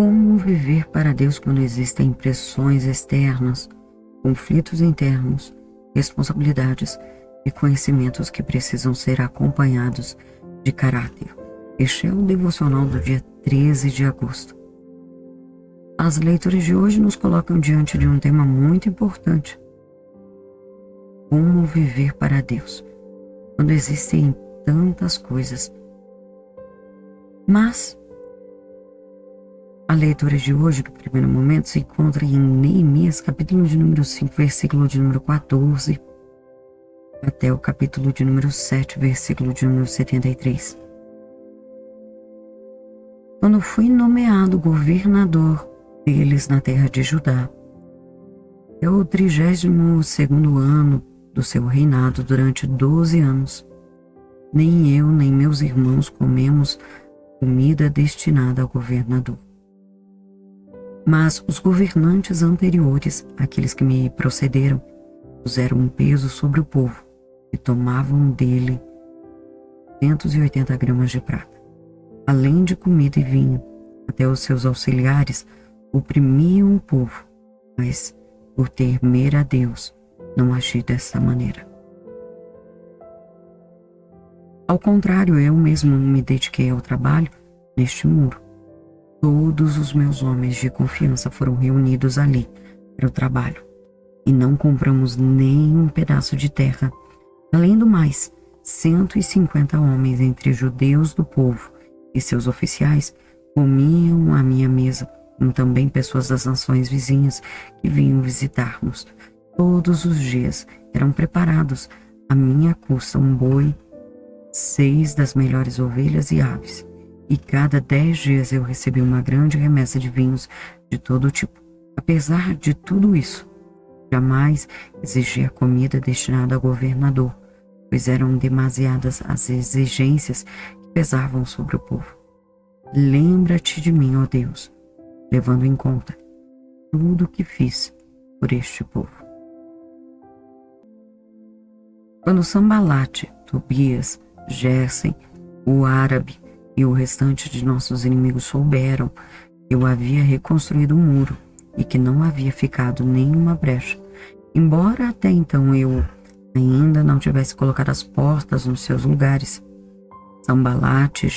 Como viver para Deus quando existem pressões externas, conflitos internos, responsabilidades e conhecimentos que precisam ser acompanhados de caráter? Este é o devocional do dia 13 de agosto. As leituras de hoje nos colocam diante de um tema muito importante. Como viver para Deus quando existem tantas coisas. Mas a leitura de hoje, no primeiro momento, se encontra em Neemias, capítulo de número 5, versículo de número 14, até o capítulo de número 7, versículo de número 73. Quando fui nomeado governador deles na terra de Judá, é o 32º ano do seu reinado, durante 12 anos. Nem eu, nem meus irmãos comemos comida destinada ao governador. Mas os governantes anteriores, aqueles que me procederam, puseram um peso sobre o povo e tomavam dele 180 gramas de prata. Além de comida e vinho, até os seus auxiliares oprimiam o povo, mas por temer a Deus, não agi dessa maneira. Ao contrário, eu mesmo me dediquei ao trabalho neste muro. Todos os meus homens de confiança foram reunidos ali para o trabalho, e não compramos nem um pedaço de terra. Além do mais, 150 homens entre judeus do povo e seus oficiais comiam à minha mesa, como também pessoas das nações vizinhas que vinham visitar-nos. Todos os dias eram preparados à minha custa um boi, 6 das melhores ovelhas e aves. E cada 10 dias eu recebi uma grande remessa de vinhos de todo tipo. Apesar de tudo isso, jamais exigi a comida destinada ao governador, pois eram demasiadas as exigências que pesavam sobre o povo. Lembra-te de mim, ó Deus, levando em conta tudo o que fiz por este povo. Quando Sambalate, Tobias, Gésem, o árabe e o restante de nossos inimigos souberam que eu havia reconstruído o muro e que não havia ficado nenhuma brecha, embora até então eu ainda não tivesse colocado as portas nos seus lugares, Sambalate e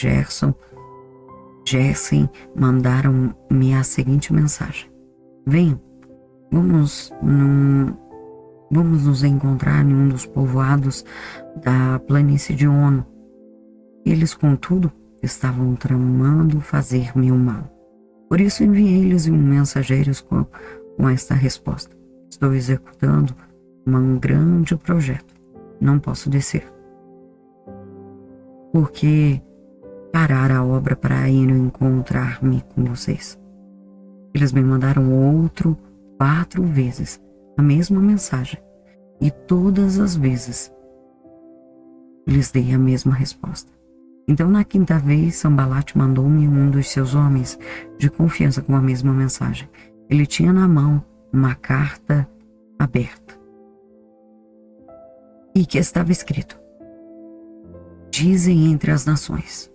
Gésem mandaram-me a seguinte mensagem: venham, vamos nos encontrar em um dos povoados da planície de Ono. Eles, contudo, estavam tramando fazer-me o mal. Por isso enviei-lhes mensageiros com esta resposta: estou executando um grande projeto. Não posso descer, porque parar a obra para ir encontrar-me com vocês. Eles me mandaram 4 vezes a mesma mensagem, e todas as vezes lhes dei a mesma resposta. Então, na 5ª vez, Sambalate mandou-me um dos seus homens de confiança com a mesma mensagem. Ele tinha na mão uma carta aberta e que estava escrito: dizem entre as nações.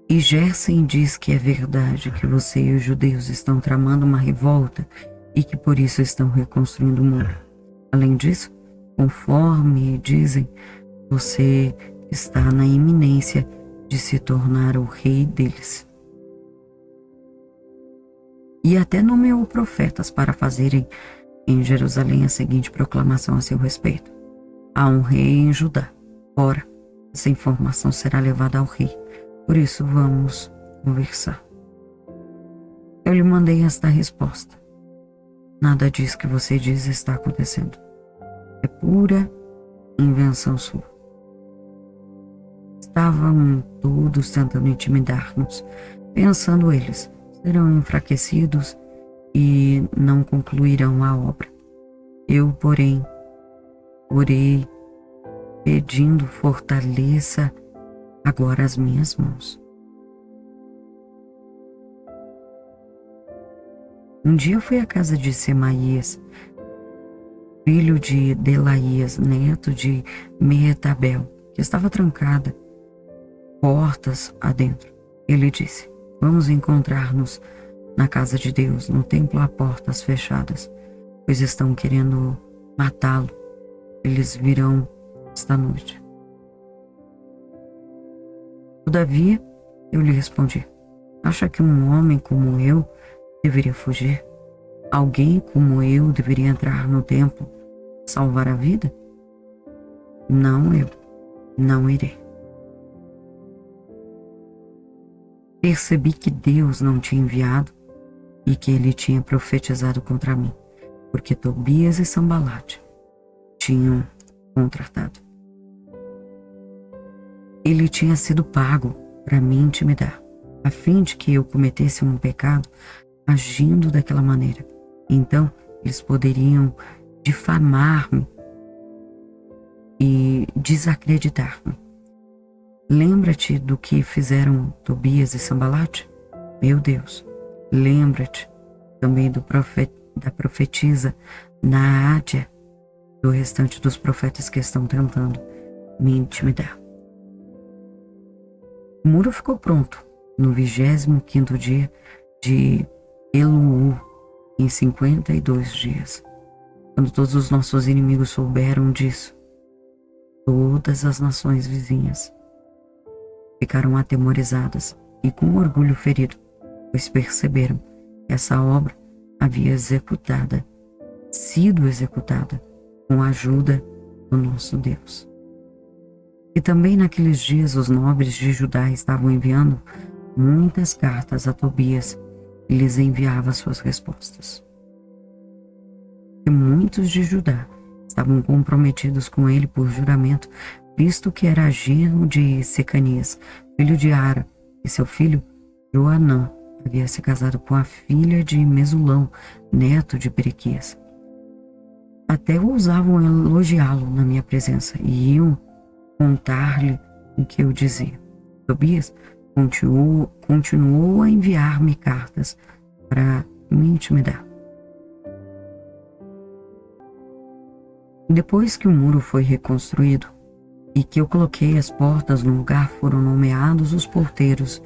E Gésem diz que é verdade que você e os judeus estão tramando uma revolta e que por isso estão reconstruindo o muro. Além disso, conforme dizem, você está na iminência de se tornar o rei deles. E até nomeou profetas para fazerem em Jerusalém a seguinte proclamação a seu respeito: há um rei em Judá. Ora, essa informação será levada ao rei. Por isso vamos conversar. Eu lhe mandei esta resposta: nada disso que você diz está acontecendo. É pura invenção sua. Estavam todos tentando intimidar-nos, pensando eles serão enfraquecidos e não concluirão a obra. Eu, porém, orei pedindo fortaleça agora as minhas mãos. Um dia eu fui à casa de Semaías, filho de Delaías, neto de Mehetabel, que estava trancada, portas adentro. Ele disse: Vamos encontrar-nos na casa de Deus, no templo a portas fechadas, pois estão querendo matá-lo. Eles virão esta noite. Todavia, eu lhe respondi: acha que um homem como eu deveria fugir? Alguém como eu deveria entrar no templo, salvar a vida? Não, eu não irei. Percebi que Deus não tinha enviado e que ele tinha profetizado contra mim, porque Tobias e Sambalate tinham contratado. Ele tinha sido pago para me intimidar, a fim de que eu cometesse um pecado agindo daquela maneira. Então, eles poderiam difamar-me e desacreditar-me. Lembra-te do que fizeram Tobias e Sambalate? Meu Deus, lembra-te também da profetisa Naadia, do restante dos profetas que estão tentando me intimidar. O muro ficou pronto no 25º dia de Elul, em 52 dias. Quando todos os nossos inimigos souberam disso, todas as nações vizinhas ficaram atemorizadas e com orgulho ferido, pois perceberam que essa obra havia sido executada com a ajuda do nosso Deus. E também naqueles dias os nobres de Judá estavam enviando muitas cartas a Tobias e lhes enviava suas respostas. E muitos de Judá estavam comprometidos com ele por juramento, visto que era genro de Secanias, filho de Ara, e seu filho Joanã havia se casado com a filha de Mesulão, neto de Berequias. Até ousavam elogiá-lo na minha presença e iam contar-lhe o que eu dizia. Tobias continuou a enviar-me cartas para me intimidar. Depois que o muro foi reconstruído e que eu coloquei as portas no lugar, foram nomeados os porteiros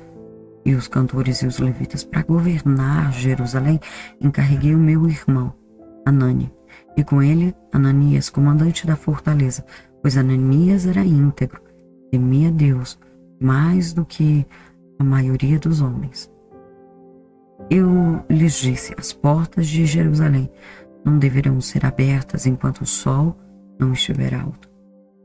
e os cantores e os levitas para governar Jerusalém. Encarreguei o meu irmão Anani, e com ele Ananias, comandante da fortaleza, pois Ananias era íntegro, temia Deus mais do que a maioria dos homens. Eu lhes disse: as portas de Jerusalém não deverão ser abertas enquanto o sol não estiver alto.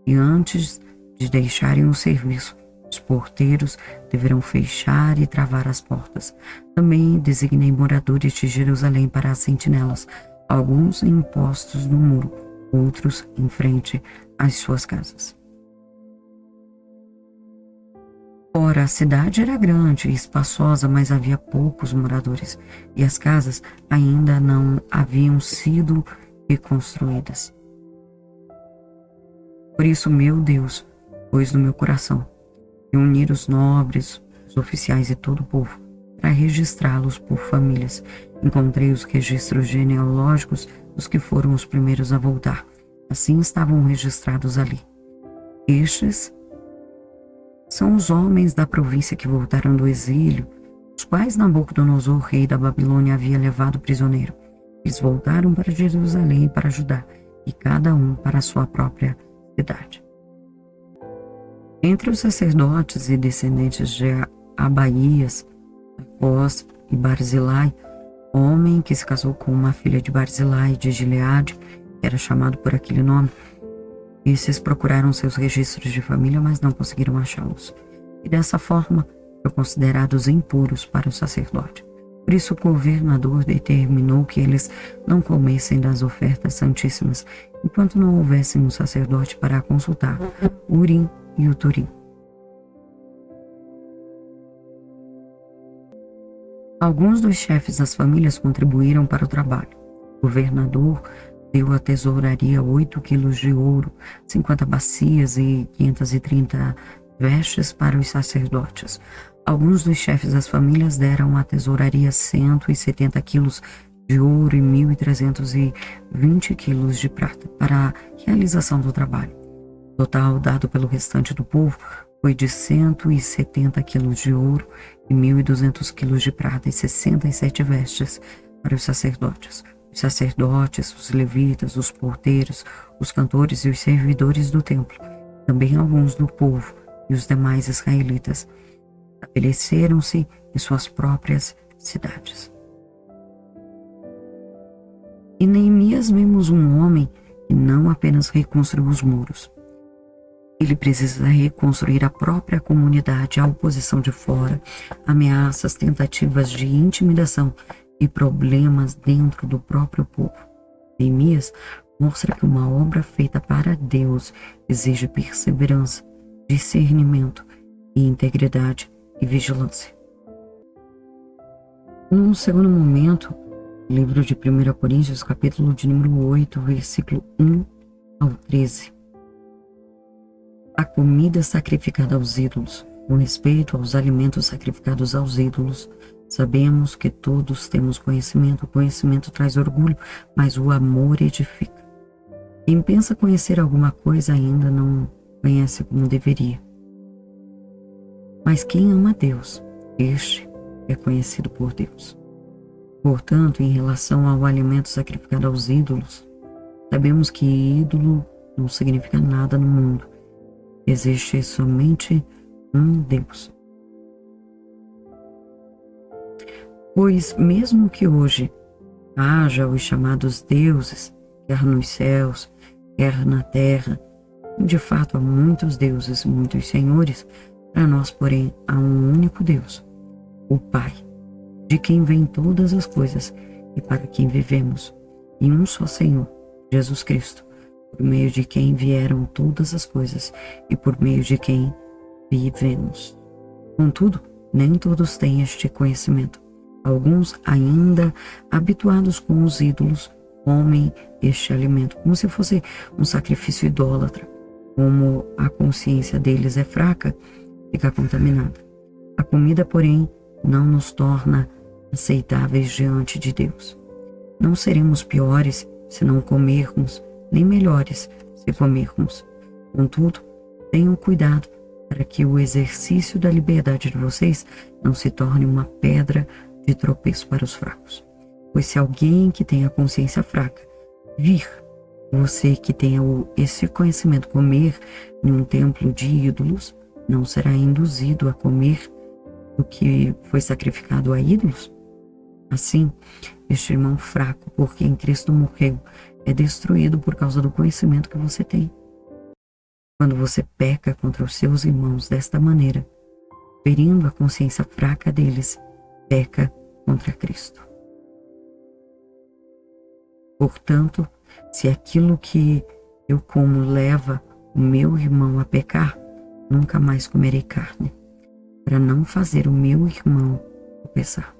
E antes de deixarem o serviço, os porteiros deverão fechar e travar as portas. Também designei moradores de Jerusalém para as sentinelas, alguns em postos no muro, outros em frente às suas casas. Ora, a cidade era grande e espaçosa, mas havia poucos moradores, e as casas ainda não haviam sido reconstruídas. Por isso, meu Deus pôs no meu coração reunir os nobres, os oficiais e todo o povo, para registrá-los por famílias. Encontrei os registros genealógicos dos que foram os primeiros a voltar. Assim estavam registrados ali. Estes são os homens da província que voltaram do exílio, os quais Nabucodonosor, rei da Babilônia, havia levado prisioneiro. Eles voltaram para Jerusalém para Judá, e cada um para a sua própria cidade. Entre os sacerdotes e descendentes de Abaías, Acós e Barzilai, homem que se casou com uma filha de Barzilai de Gileade, que era chamado por aquele nome, esses procuraram seus registros de família, mas não conseguiram achá-los. E dessa forma, foram considerados impuros para o sacerdote. Por isso, o governador determinou que eles não comessem das ofertas santíssimas, enquanto não houvessem um sacerdote para consultar o Urim e o Turim. Alguns dos chefes das famílias contribuíram para o trabalho. O governador deu à tesouraria 8 quilos de ouro, 50 bacias e 530 vestes para os sacerdotes. Alguns dos chefes das famílias deram à tesouraria 170 quilos de ouro e 1.320 quilos de prata para a realização do trabalho. O total dado pelo restante do povo foi de 170 quilos de ouro e 1.200 quilos de prata e 67 vestes para os sacerdotes. Os sacerdotes, os levitas, os porteiros, os cantores e os servidores do templo, também alguns do povo e os demais israelitas, estabeleceram-se em suas próprias cidades. Em Neemias vemos um homem que não apenas reconstruiu os muros. Ele precisa reconstruir a própria comunidade, a oposição de fora, ameaças, tentativas de intimidação e problemas dentro do próprio povo. Neemias mostra que uma obra feita para Deus exige perseverança, discernimento e integridade e vigilância. Num segundo momento, livro de 1 Coríntios, capítulo de número 8, versículo 1 ao 13. A comida sacrificada aos ídolos. Com respeito aos alimentos sacrificados aos ídolos, sabemos que todos temos conhecimento. O conhecimento traz orgulho, mas o amor edifica. Quem pensa conhecer alguma coisa ainda não conhece como deveria. Mas quem ama Deus, este é conhecido por Deus. Portanto, em relação ao alimento sacrificado aos ídolos, sabemos que ídolo não significa nada no mundo. Existe somente um Deus. Pois mesmo que hoje haja os chamados deuses, quer nos céus, quer na terra, de fato há muitos deuses, muitos senhores, para nós, porém, há um único Deus, o Pai, de quem vêm todas as coisas e para quem vivemos, e um só Senhor, Jesus Cristo, por meio de quem vieram todas as coisas e por meio de quem vivemos. Contudo, nem todos têm este conhecimento. Alguns, ainda habituados com os ídolos, comem este alimento como se fosse um sacrifício idólatra. Como a consciência deles é fraca, fica contaminada. A comida, porém, não nos torna aceitáveis diante de Deus. Não seremos piores se não comermos, nem melhores se comermos. Contudo, tenham cuidado para que o exercício da liberdade de vocês não se torne uma pedra de tropeço para os fracos. Pois se alguém que tem a consciência fraca vir você que tenha esse conhecimento comer em um templo de ídolos, não será induzido a comer o que foi sacrificado a ídolos? Assim, este irmão fraco, por quem Cristo morreu, é destruído por causa do conhecimento que você tem. Quando você peca contra os seus irmãos desta maneira, ferindo a consciência fraca deles, peca contra Cristo. Portanto, se aquilo que eu como leva o meu irmão a pecar, nunca mais comerei carne, para não fazer o meu irmão tropeçar.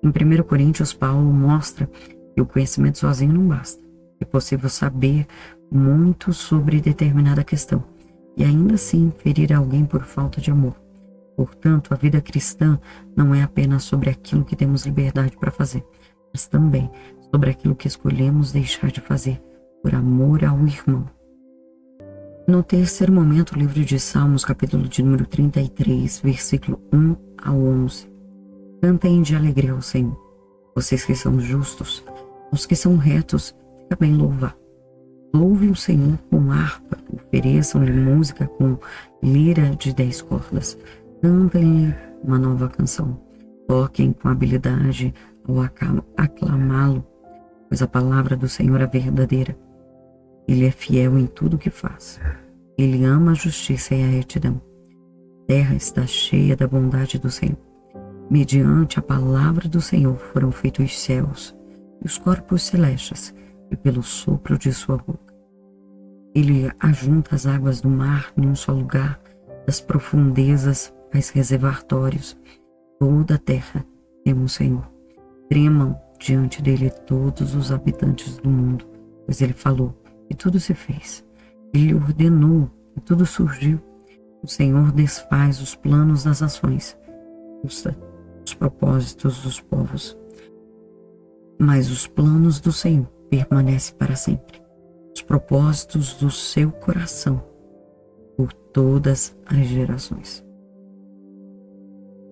Em 1 Coríntios, Paulo mostra que o conhecimento sozinho não basta. É possível saber muito sobre determinada questão e ainda assim ferir alguém por falta de amor. Portanto, a vida cristã não é apenas sobre aquilo que temos liberdade para fazer, mas também sobre aquilo que escolhemos deixar de fazer por amor ao irmão. No terceiro momento, o livro de Salmos, capítulo de número 33, versículo 1 ao 11. Cantem de alegria ao Senhor, vocês que são justos, os que são retos, fica bem louvar. Louve o Senhor com harpa, ofereçam-lhe música com lira de 10 cordas. Cantem-lhe uma nova canção, toquem com habilidade ao aclamá-lo, pois a palavra do Senhor é verdadeira. Ele é fiel em tudo o que faz. Ele ama a justiça e a retidão. A terra está cheia da bondade do Senhor. Mediante a palavra do Senhor foram feitos os céus e os corpos celestes, e pelo sopro de sua boca. Ele ajunta as águas do mar em um só lugar, das profundezas faz reservatórios. Toda a terra teme o Senhor. Tremam diante dele todos os habitantes do mundo, pois ele falou e tudo se fez. Ele ordenou e tudo surgiu. O Senhor desfaz os planos das ações, os propósitos dos povos. Mas os planos do Senhor permanecem para sempre, os propósitos do seu coração por todas as gerações.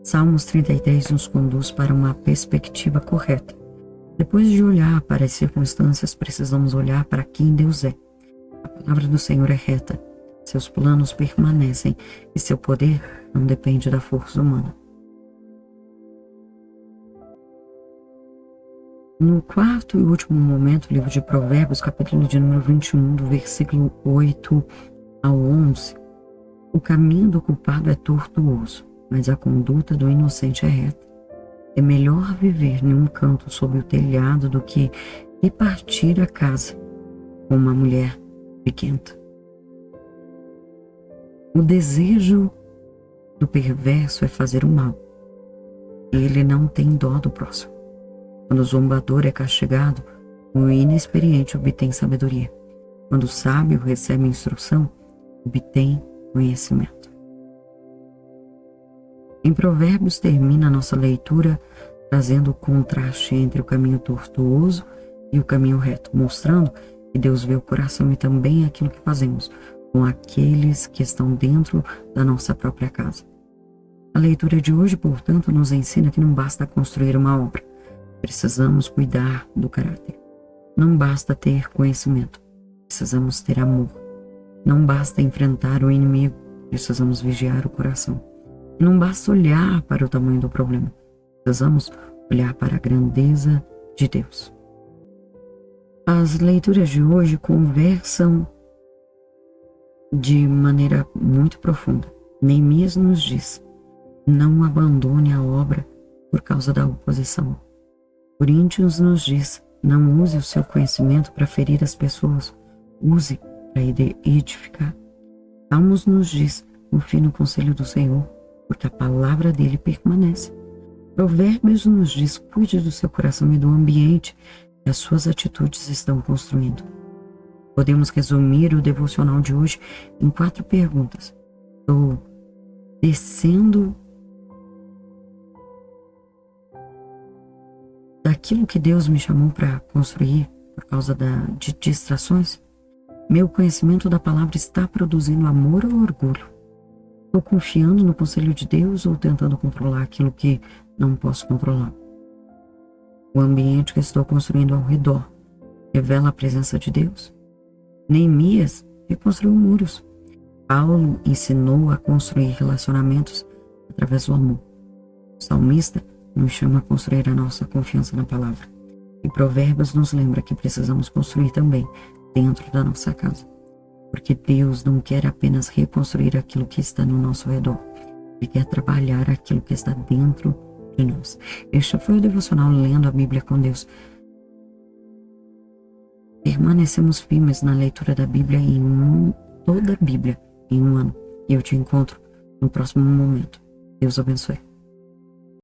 Salmos 33 nos conduz para uma perspectiva correta. Depois de olhar para as circunstâncias, precisamos olhar para quem Deus é. A palavra do Senhor é reta, seus planos permanecem e seu poder não depende da força humana. No quarto e último momento, o livro de Provérbios, capítulo de número 21, do versículo 8 ao 11, o caminho do culpado é tortuoso, mas a conduta do inocente é reta. É melhor viver em um canto sob o telhado do que repartir a casa com uma mulher pequena. O desejo do perverso é fazer o mal. Ele não tem dó do próximo. Quando o zombador é castigado, o inexperiente obtém sabedoria. Quando o sábio recebe instrução, obtém conhecimento. Em Provérbios termina a nossa leitura trazendo o contraste entre o caminho tortuoso e o caminho reto, mostrando que Deus vê o coração e também aquilo que fazemos com aqueles que estão dentro da nossa própria casa. A leitura de hoje, portanto, nos ensina que não basta construir uma obra, precisamos cuidar do caráter. Não basta ter conhecimento, precisamos ter amor. Não basta enfrentar o inimigo, precisamos vigiar o coração. E não basta olhar para o tamanho do problema, precisamos olhar para a grandeza de Deus. As leituras de hoje conversam de maneira muito profunda. Neemias nos diz: não abandone a obra por causa da oposição. Coríntios nos diz: não use o seu conhecimento para ferir as pessoas, use para edificar. Salmos nos diz: confie no conselho do Senhor, porque a palavra dele permanece. Provérbios nos diz: cuide do seu coração e do ambiente que as suas atitudes estão construindo. Podemos resumir o devocional de hoje em 4 perguntas. Estou descendo daquilo que Deus me chamou para construir por causa de distrações? Meu conhecimento da palavra está produzindo amor ou orgulho? Estou confiando no conselho de Deus ou tentando controlar aquilo que não posso controlar? O ambiente que estou construindo ao redor revela a presença de Deus? Neemias reconstruiu muros. Paulo ensinou a construir relacionamentos através do amor. O salmista nos chama a construir a nossa confiança na palavra. E Provérbios nos lembra que precisamos construir também dentro da nossa casa. Porque Deus não quer apenas reconstruir aquilo que está no nosso redor. Ele quer trabalhar aquilo que está dentro de nós. Este foi o devocional Lendo a Bíblia com Deus. Permanecemos firmes na leitura da Bíblia toda a Bíblia em um ano. E eu te encontro no próximo momento. Deus abençoe.